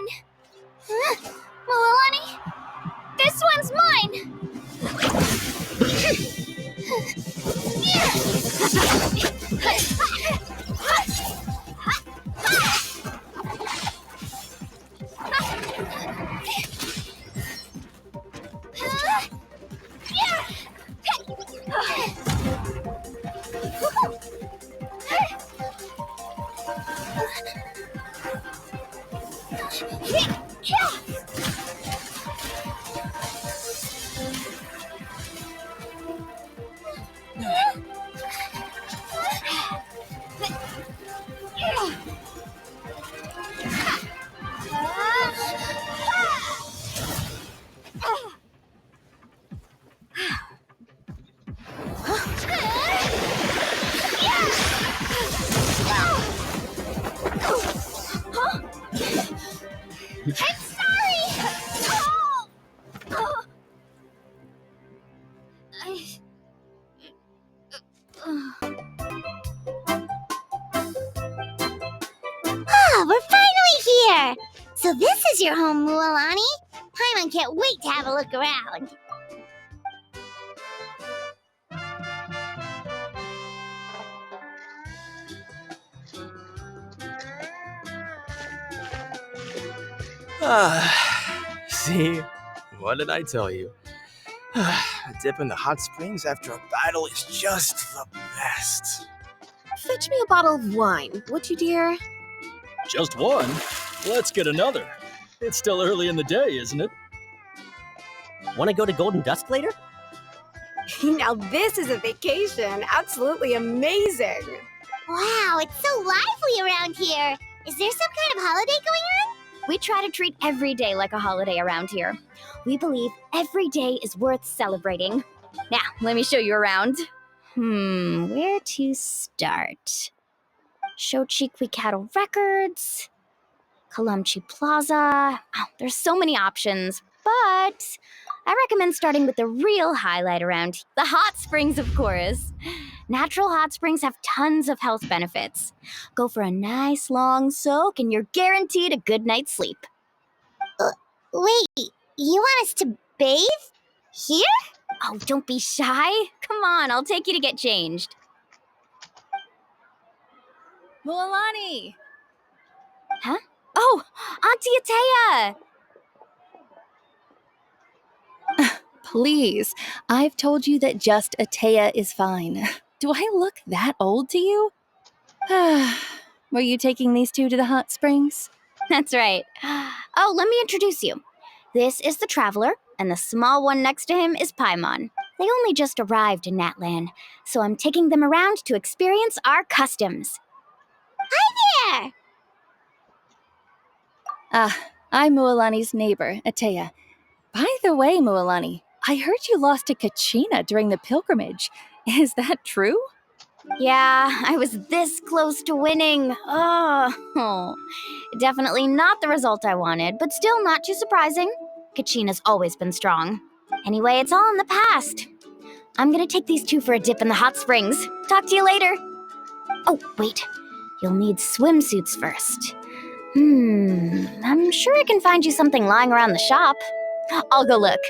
win! Milani, this one's mine! I'm sorry! We're finally here! So this is your home, Milani? Paimon can't wait to have a look around. See? What did I tell you? A dip in the hot springs after a battle is just the best. Fetch me a bottle of wine, would you, dear? Just one? Let's get another. It's still early in the day, isn't it? Want to go to Golden Dusk later? Now this is a vacation. Absolutely amazing. Wow, it's so lively around here. Is there some kind of holiday going on? We try to treat every day like a holiday around here. We believe every day is worth celebrating. Now, let me show you around. Where to start? Shochiqui Cattle Records, Kalamchi Plaza. Oh, there's so many options, but I recommend starting with the real highlight around here. The hot springs, of course. Natural hot springs have tons of health benefits. Go for a nice long soak and you're guaranteed a good night's sleep. Wait, you want us to bathe? Here? Oh, don't be shy. Come on, I'll take you to get changed. Milani! Huh? Oh, Auntie Atea! Please, I've told you that just Atea is fine. Do I look that old to you? Were you taking these two to the hot springs? That's right. Oh, let me introduce you. This is the Traveler, and the small one next to him is Paimon. They only just arrived in Natlan, so I'm taking them around to experience our customs. Hi there! I'm Mualani's neighbor, Atea. By the way, Mualani, I heard you lost to Kachina during the pilgrimage. Is that true? Yeah, I was this close to winning. Oh, definitely not the result I wanted, but still not too surprising. Kachina's always been strong. Anyway, it's all in the past. I'm gonna take these two for a dip in the hot springs. Talk to you later. Oh, wait. You'll need swimsuits first. I'm sure I can find you something lying around the shop. I'll go look.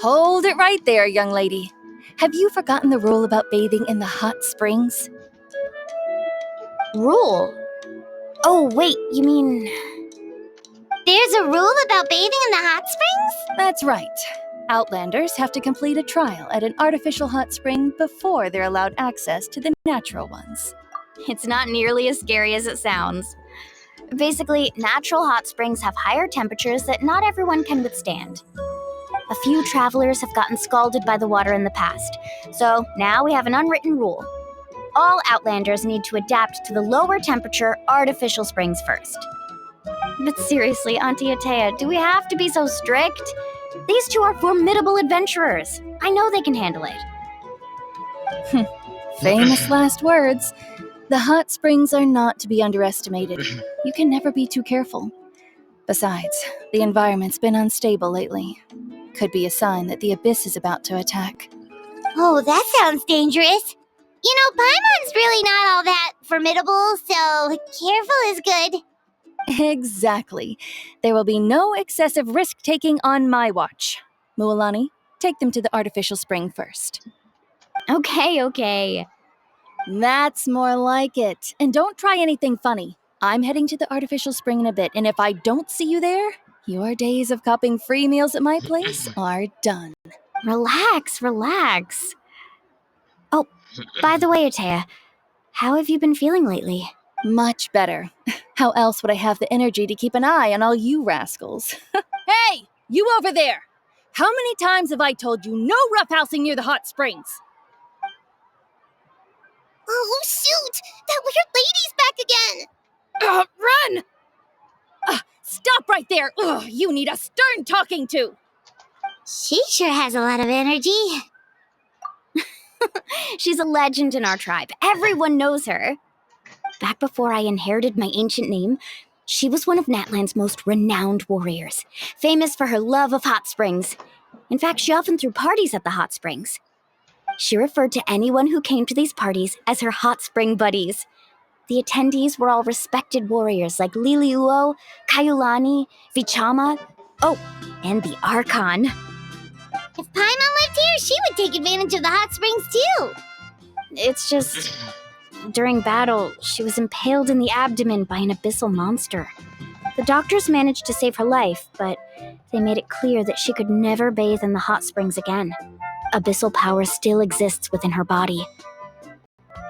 Hold it right there, young lady. Have you forgotten the rule about bathing in the hot springs? Rule? Oh, wait, you mean... There's a rule about bathing in the hot springs? That's right. Outlanders have to complete a trial at an artificial hot spring before they're allowed access to the natural ones. It's not nearly as scary as it sounds. Basically, natural hot springs have higher temperatures that not everyone can withstand. A few travelers have gotten scalded by the water in the past, so now we have an unwritten rule. All Outlanders need to adapt to the lower temperature artificial springs first. But seriously, Auntie Atea, do we have to be so strict? These two are formidable adventurers. I know they can handle it. Famous last words. The hot springs are not to be underestimated. You can never be too careful. Besides, the environment's been unstable lately. Could be a sign that the abyss is about to attack. Oh, that sounds dangerous. Paimon's really not all that formidable, so careful is good. Exactly. There will be no excessive risk-taking on my watch. Mualani, take them to the artificial spring first. Okay. That's more like it. And don't try anything funny. I'm heading to the artificial spring in a bit, and if I don't see you there, your days of copping free meals at my place are done. Relax. Oh, by the way, Atea, how have you been feeling lately? Much better. How else would I have the energy to keep an eye on all you rascals? Hey, you over there! How many times have I told you no roughhousing near the hot springs? Oh, shoot! That weird lady's back again! Run! Stop right there! Ugh, you need a stern talking to! She sure has a lot of energy. She's a legend in our tribe. Everyone knows her. Back before I inherited my ancient name, she was one of Natland's most renowned warriors, famous for her love of hot springs. In fact, she often threw parties at the hot springs. She referred to anyone who came to these parties as her hot spring buddies. The attendees were all respected warriors like Liliuo, Kaiulani, Vichama, and the Archon. If Paimon lived here, she would take advantage of the hot springs too. It's just, during battle, she was impaled in the abdomen by an abyssal monster. The doctors managed to save her life, but they made it clear that she could never bathe in the hot springs again. Abyssal power still exists within her body.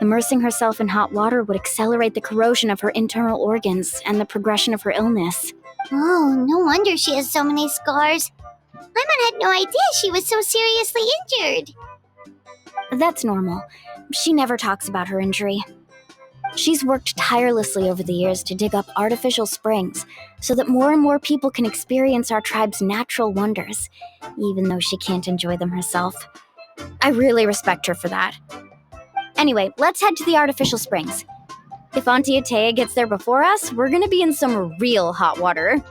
Immersing herself in hot water would accelerate the corrosion of her internal organs and the progression of her illness. Oh, no wonder she has so many scars. Paimon had no idea she was so seriously injured. That's normal. She never talks about her injury. She's worked tirelessly over the years to dig up artificial springs so that more and more people can experience our tribe's natural wonders, even though she can't enjoy them herself. I really respect her for that. Anyway, let's head to the artificial springs. If Auntie Atea gets there before us, we're gonna be in some real hot water.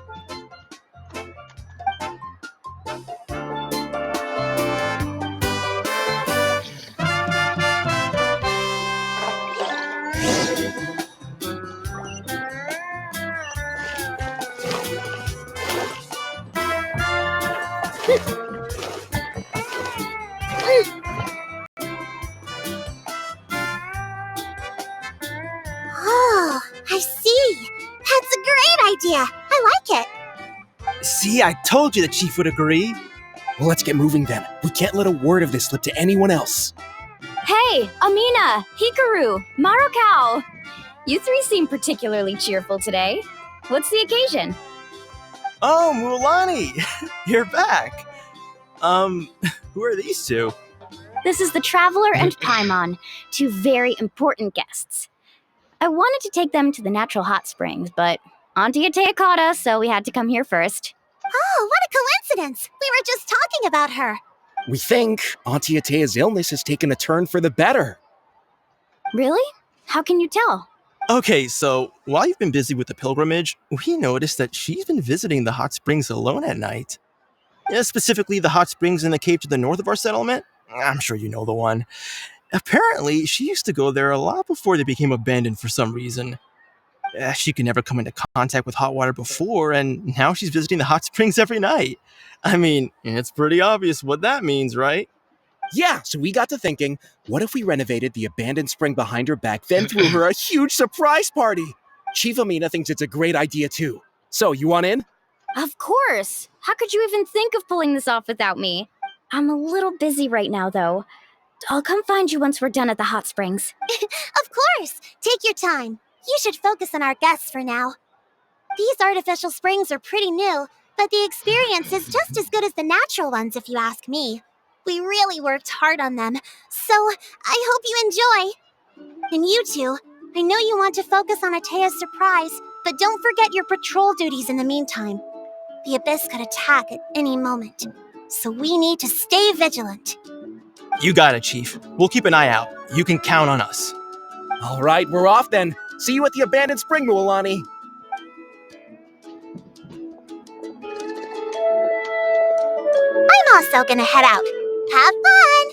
Oh, I see. That's a great idea. I like it. See, I told you the chief would agree. Well, let's get moving then. We can't let a word of this slip to anyone else. Hey, Amina, Hikaru, Marukao! You three seem particularly cheerful today. What's the occasion? Oh, Mualani! You're back! Who are these two? This is the Traveler and Paimon, two very important guests. I wanted to take them to the natural hot springs, but Auntie Atea caught us, so we had to come here first. Oh, what a coincidence. We were just talking about her. We think Auntie Atea's illness has taken a turn for the better. Really? How can you tell? Okay, so while you've been busy with the pilgrimage, we noticed that she's been visiting the hot springs alone at night. Yeah, specifically the hot springs in the cave to the north of our settlement. I'm sure you know the one. Apparently, she used to go there a lot before they became abandoned for some reason. She could never come into contact with hot water before, and now she's visiting the hot springs every night. I mean, it's pretty obvious what that means, right? Yeah, so we got to thinking, what if we renovated the abandoned spring behind her back, then threw her a huge surprise party? Chief Amina thinks it's a great idea too. So, you want in? Of course! How could you even think of pulling this off without me? I'm a little busy right now, though. I'll come find you once we're done at the hot springs. Of course. Take your time. You should focus on our guests for now. These artificial springs are pretty new, but the experience is just as good as the natural ones, if you ask me. We really worked hard on them, so I hope you enjoy. And you two, I know you want to focus on Atea's surprise, but don't forget your patrol duties in the meantime. The Abyss could attack at any moment, so we need to stay vigilant. You got it, Chief. We'll keep an eye out. You can count on us. All right, we're off then. See you at the abandoned spring, Mualani. I'm also gonna head out. Have fun!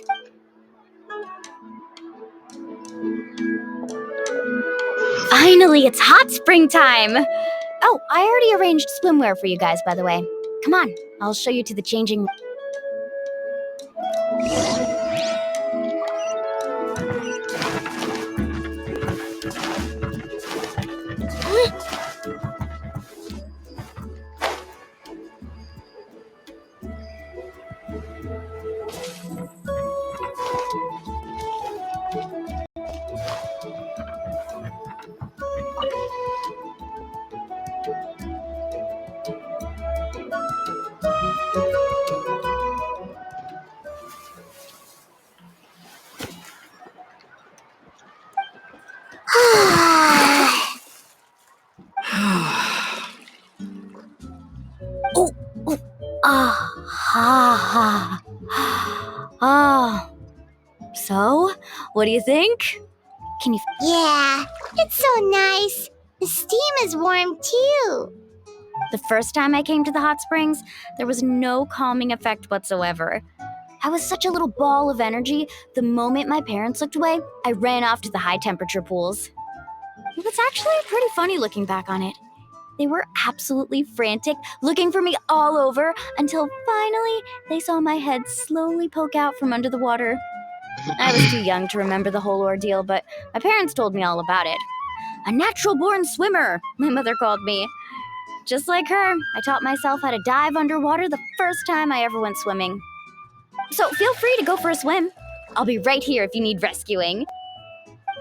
Finally, it's hot spring time! Oh, I already arranged swimwear for you guys, by the way. Come on, I'll show you to the changing. Oh, oh, ha. Ah. So, what do you think? Can you? Yeah, it's so nice. The steam is warm too. The first time I came to the hot springs, there was no calming effect whatsoever. I was such a little ball of energy. The moment my parents looked away, I ran off to the high temperature pools. It was actually pretty funny looking back on it. They were absolutely frantic, looking for me all over, until finally they saw my head slowly poke out from under the water. I was too young to remember the whole ordeal, but my parents told me all about it. A natural-born swimmer, my mother called me. Just like her, I taught myself how to dive underwater the first time I ever went swimming. So feel free to go for a swim. I'll be right here if you need rescuing.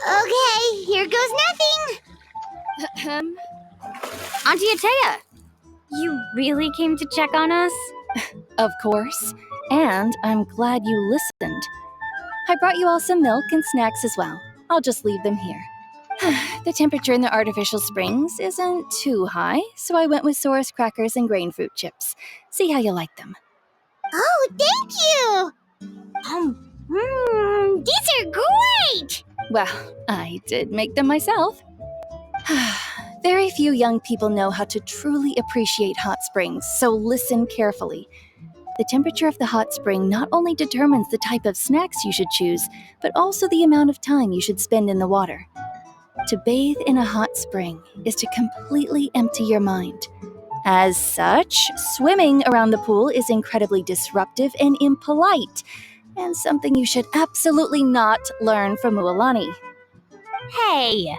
Okay, here goes nothing. Auntie Atea, you really came to check on us? Of course. And I'm glad you listened. I brought you all some milk and snacks as well. I'll just leave them here. The temperature in the artificial springs isn't too high, so I went with Saurus crackers and grain fruit chips. See how you like them. Oh, thank you! These are great! Well, I did make them myself. Very few young people know how to truly appreciate hot springs, so listen carefully. The temperature of the hot spring not only determines the type of snacks you should choose, but also the amount of time you should spend in the water. To bathe in a hot spring is to completely empty your mind. As such, swimming around the pool is incredibly disruptive and impolite, and something you should absolutely not learn from Mualani. Hey!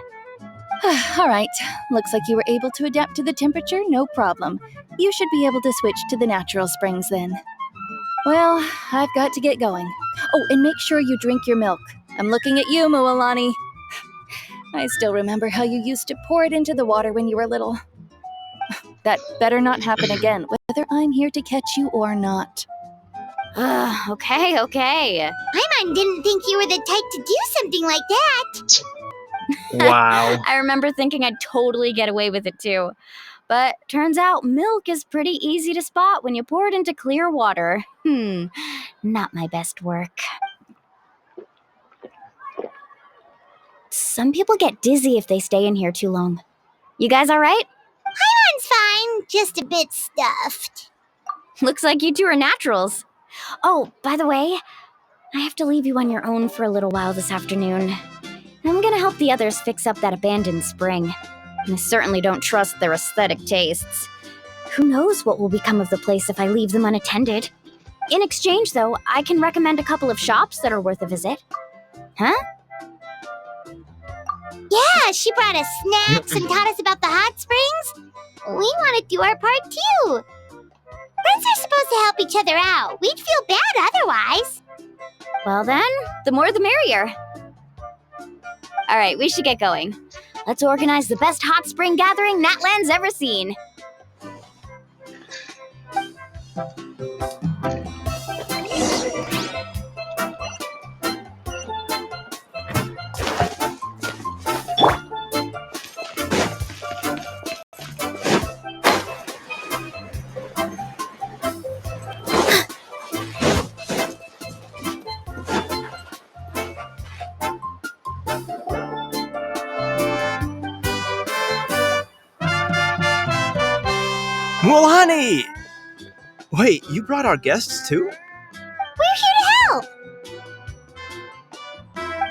All right, looks like you were able to adapt to the temperature, no problem. You should be able to switch to the natural springs then. Well, I've got to get going. Oh, and make sure you drink your milk. I'm looking at you, Mualani. I still remember how you used to pour it into the water when you were little. That better not happen again, whether I'm here to catch you or not. Okay. Paimon didn't think you were the type to do something like that. Wow. I remember thinking I'd totally get away with it too. But turns out milk is pretty easy to spot when you pour it into clear water. Not my best work. Some people get dizzy if they stay in here too long. You guys alright? Paimon's fine, just a bit stuffed. Looks like you two are naturals. Oh, by the way, I have to leave you on your own for a little while this afternoon. I'm gonna help the others fix up that abandoned spring. And I certainly don't trust their aesthetic tastes. Who knows what will become of the place if I leave them unattended? In exchange, though, I can recommend a couple of shops that are worth a visit. Huh? Yeah, she brought us snacks and taught us about the hot springs. We want to do our part too. Friends are supposed to help each other out. We'd feel bad otherwise. Well then, the more the merrier. Alright, we should get going. Let's organize the best hot spring gathering Natland's ever seen. Mualani! Wait, you brought our guests too? We're here to help.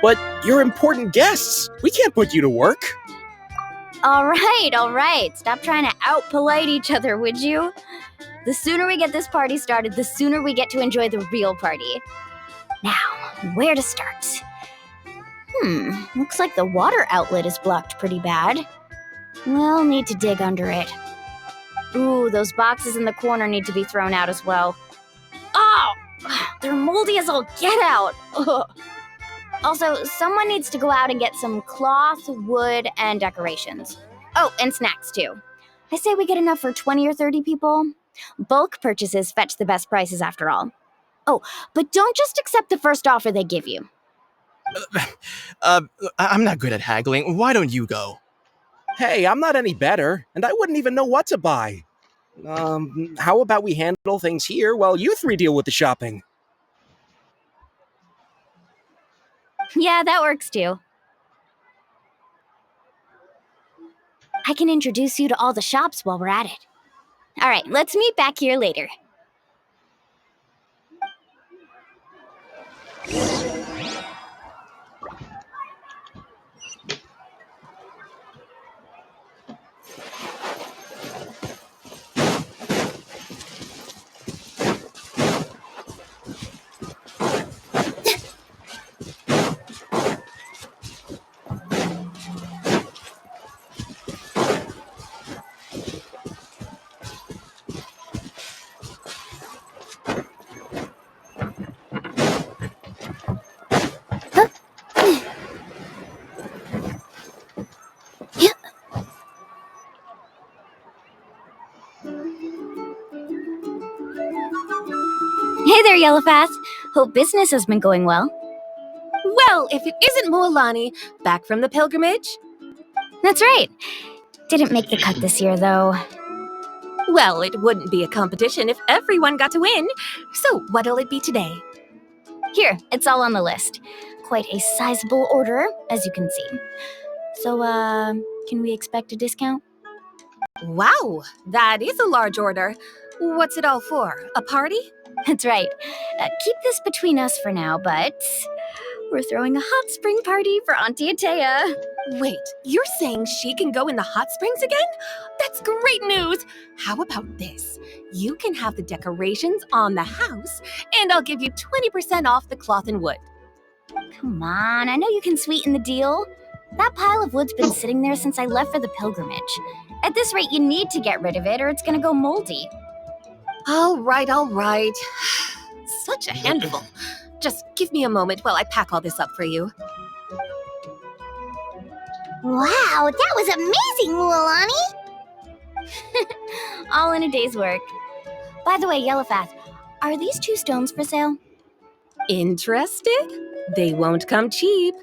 But you're important guests. We can't put you to work. All right. Stop trying to out-polite each other, would you? The sooner we get this party started, the sooner we get to enjoy the real party. Now, where to start? Looks like the water outlet is blocked pretty bad. We'll need to dig under it. Ooh, those boxes in the corner need to be thrown out as well. Oh! They're moldy as all get out! Ugh. Also, someone needs to go out and get some cloth, wood, and decorations. Oh, and snacks too. I say we get enough for 20 or 30 people. Bulk purchases fetch the best prices after all. Oh, but don't just accept the first offer they give you. I'm not good at haggling. Why don't you go? Hey, I'm not any better, and I wouldn't even know what to buy. How about we handle things here while you three deal with the shopping? Yeah, that works too. I can introduce you to all the shops while we're at it. All right, let's meet back here later. Hey there, Yellowfast. Hope business has been going well. Well, if it isn't Mualani, back from the pilgrimage? That's right. Didn't make the cut this year, though. Well, it wouldn't be a competition if everyone got to win. So, what'll it be today? Here, it's all on the list. Quite a sizable order, as you can see. So, can we expect a discount? Wow, that is a large order. What's it all for? A party? That's right. Keep this between us for now, but we're throwing a hot spring party for Auntie Atea. Wait, you're saying she can go in the hot springs again? That's great news! How about this? You can have the decorations on the house, and I'll give you 20% off the cloth and wood. Come on, I know you can sweeten the deal. That pile of wood's been sitting there since I left for the pilgrimage. At this rate, you need to get rid of it or it's gonna go moldy. All right. Such a handful. Just give me a moment while I pack all this up for you. Wow, that was amazing, Mualani! All in a day's work. By the way, Yellowfast, are these 2 stones for sale? Interested? They won't come cheap.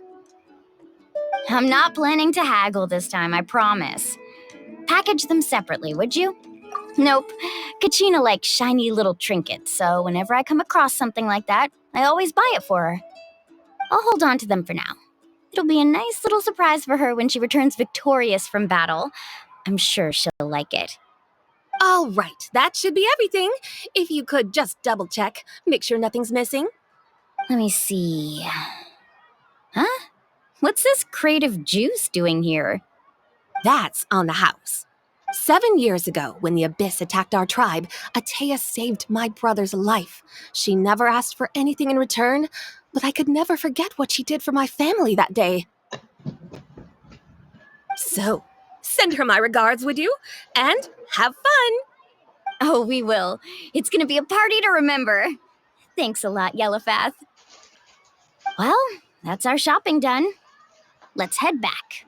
I'm not planning to haggle this time, I promise. Package them separately, would you? Nope. Kachina likes shiny little trinkets, so whenever I come across something like that, I always buy it for her. I'll hold on to them for now. It'll be a nice little surprise for her when she returns victorious from battle. I'm sure she'll like it. All right, that should be everything. If you could just double check, make sure nothing's missing. Let me see. Huh? What's this crate of juice doing here? That's on the house. 7 years ago, when the Abyss attacked our tribe, Atea saved my brother's life. She never asked for anything in return, but I could never forget what she did for my family that day. So, send her my regards, would you? And have fun! Oh, we will. It's gonna be a party to remember. Thanks a lot, Yellowfast. Well, that's our shopping done. Let's head back.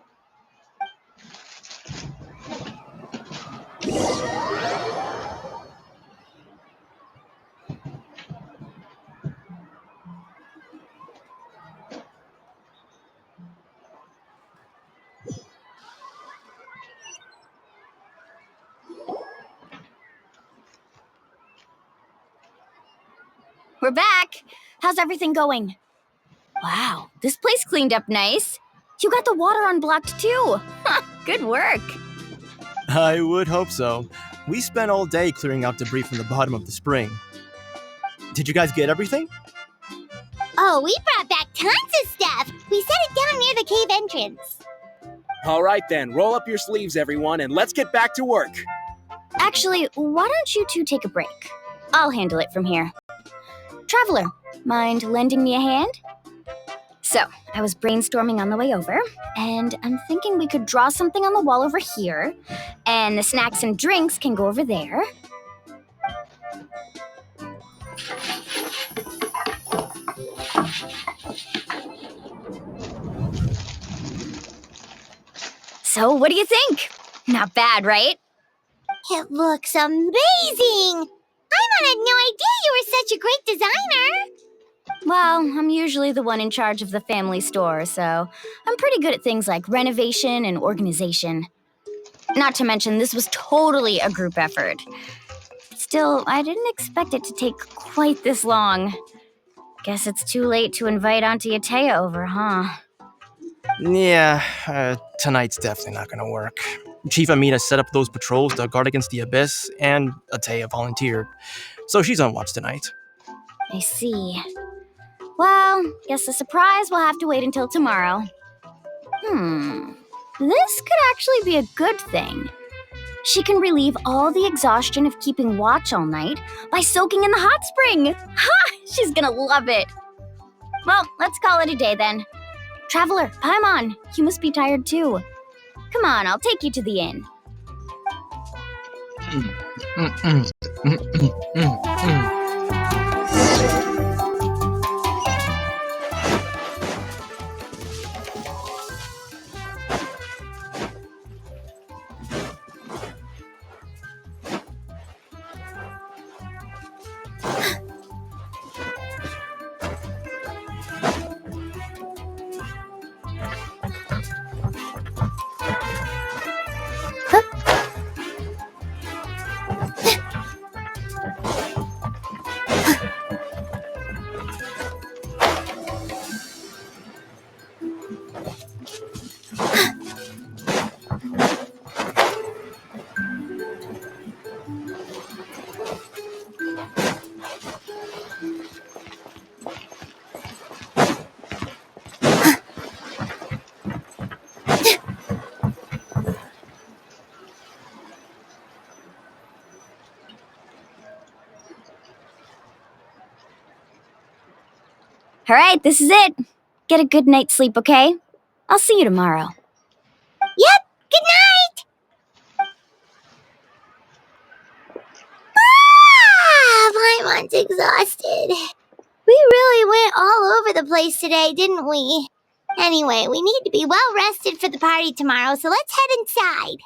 We're back. How's everything going? Wow, this place cleaned up nice. You got the water unblocked too. Good work. I would hope so. We spent all day clearing out debris from the bottom of the spring. Did you guys get everything? Oh, we brought back tons of stuff! We set it down near the cave entrance. All right then, roll up your sleeves, everyone, and let's get back to work. Actually, why don't you two take a break? I'll handle it from here. Traveler, mind lending me a hand? So, I was brainstorming on the way over, and I'm thinking we could draw something on the wall over here, and the snacks and drinks can go over there. So, what do you think? Not bad, right? It looks amazing! I had no idea you were such a great designer! Well, I'm usually the one in charge of the family store, so I'm pretty good at things like renovation and organization. Not to mention, this was totally a group effort. Still, I didn't expect it to take quite this long. Guess it's too late to invite Auntie Atea over, huh? Yeah, tonight's definitely not gonna work. Chief Amina set up those patrols to guard against the Abyss, and Atea volunteered, so she's on watch tonight. I see. Well, guess the surprise will have to wait until tomorrow. This could actually be a good thing. She can relieve all the exhaustion of keeping watch all night by soaking in the hot spring. Ha! She's gonna love it. Well, let's call it a day then. Traveler, Paimon, you must be tired too. Come on, I'll take you to the inn. All right, this is it. Get a good night's sleep, okay? I'll see you tomorrow. Yep, good night! Paimon's exhausted. We really went all over the place today, didn't we? Anyway, we need to be well rested for the party tomorrow, so let's head inside.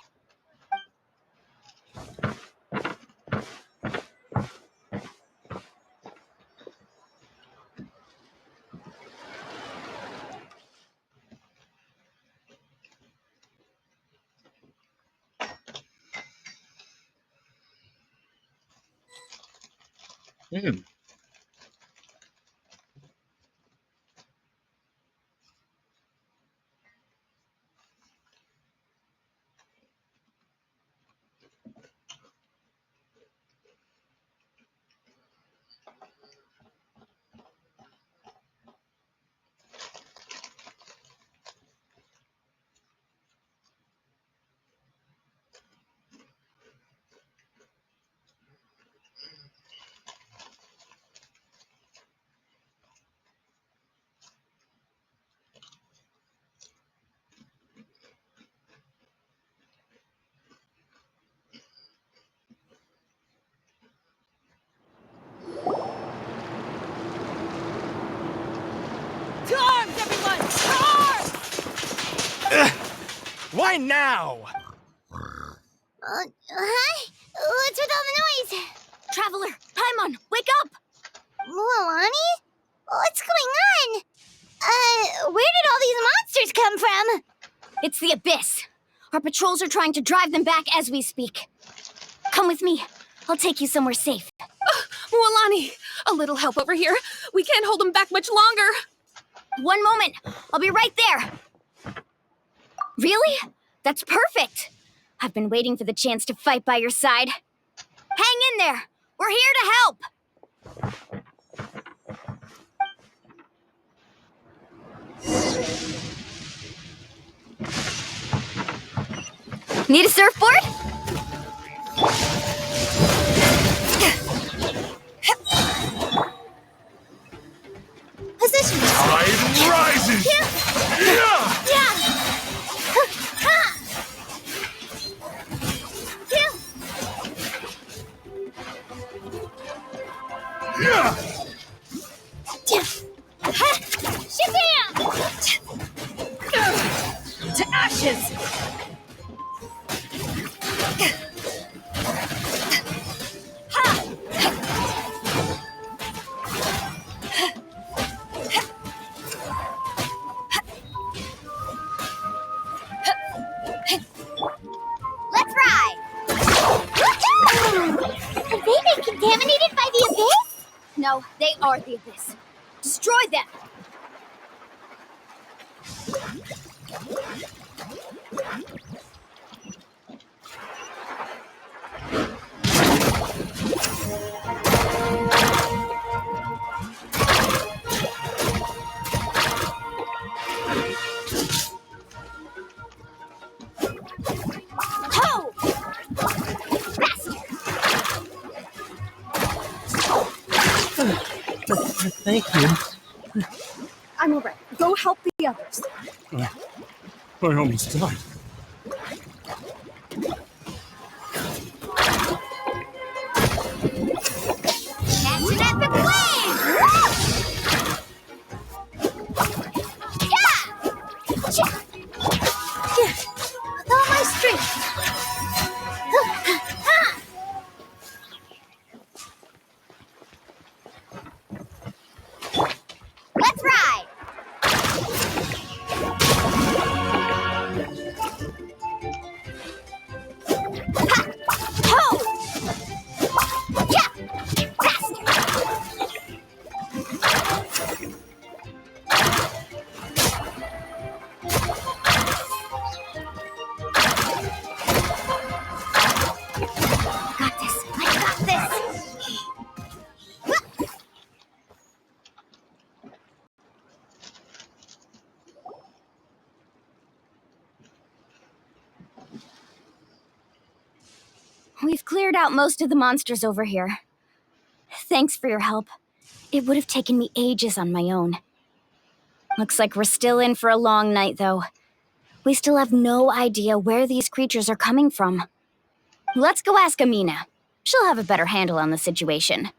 To arms, everyone! To arms! Why now? What's with all the noise? Traveler, Paimon, wake up! Mualani? What's going on? Where did all these monsters come from? It's the Abyss. Our patrols are trying to drive them back as we speak. Come with me. I'll take you somewhere safe. Mualani, a little help over here. We can't hold them back much longer. One moment. I'll be right there. Really? That's perfect. I've been waiting for the chance to fight by your side. Hang in there. We're here to help. Need a surfboard? Position. Tide rises! Yeah! Yeah! To ashes! Let's ride! Have they been contaminated by the abyss? No, they are the Abyss. Destroy them! Ho! Thank you. I'm alright. Go help the others. I almost died. Catch an epic wave! Yeah! With all my strength. Let's ride! Ho! Yeah! Faster! Got this! I got this! We've cleared out most of the monsters over here. Thanks for your help. It would have taken me ages on my own. Looks like we're still in for a long night, though. We still have no idea where these creatures are coming from. Let's go ask Amina. She'll have a better handle on the situation.